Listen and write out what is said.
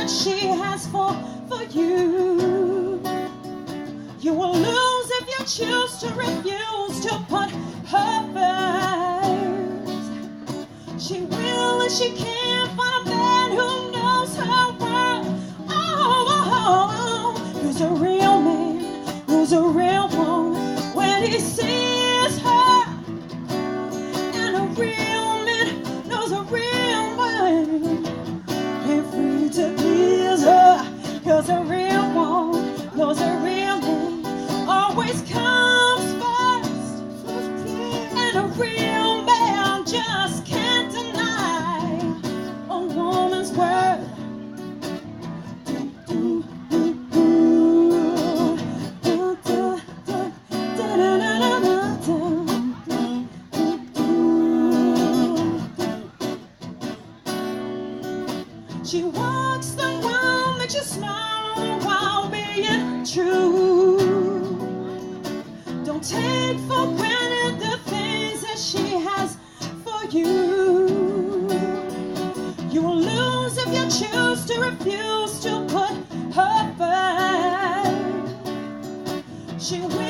that she has for you. You will lose if you choose to refuse to put her first. She will and she can't find a man who knows her worth. Who's a real man, who's a real woman when he sees her. And a real man knows a real man. Ain't free to please her, 'cause a real woman knows a real man always comes first. And a real man just can't deny a woman's worth. She walks the world, makes you smile while being true. Don't take for granted the things that she has for you. You will lose if you choose to refuse to put her first. She will